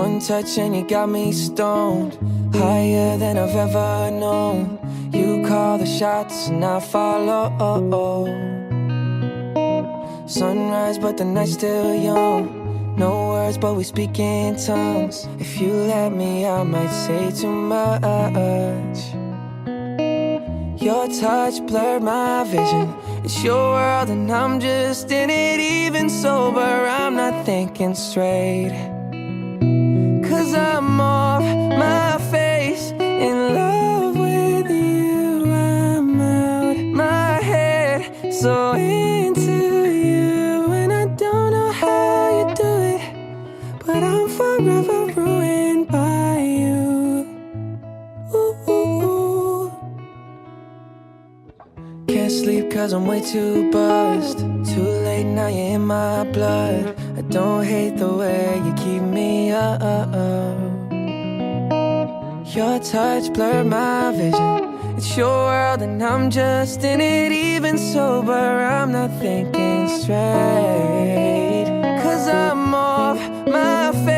One touch and you got me stoned, higher than I've ever known. You call the shots and I follow. Sunrise but the night's still young. No words but we speak in tongues. If you let me I might say too much. Your touch blurred my vision. It's your world and I'm just in it. Even sober I'm not thinking straight. Cause I'm off my face, in love with you. I'm out my head, so into you. And I don't know how you do it, but I'm forever ruined by you. Ooh. Can't sleep cause I'm way too buzzed. Too late now, you're in my blood. I don't hate the way you keep me up. Your touch blurred my vision. It's your world and I'm just in it. Even sober I'm not thinking straight. Cause I'm off my face,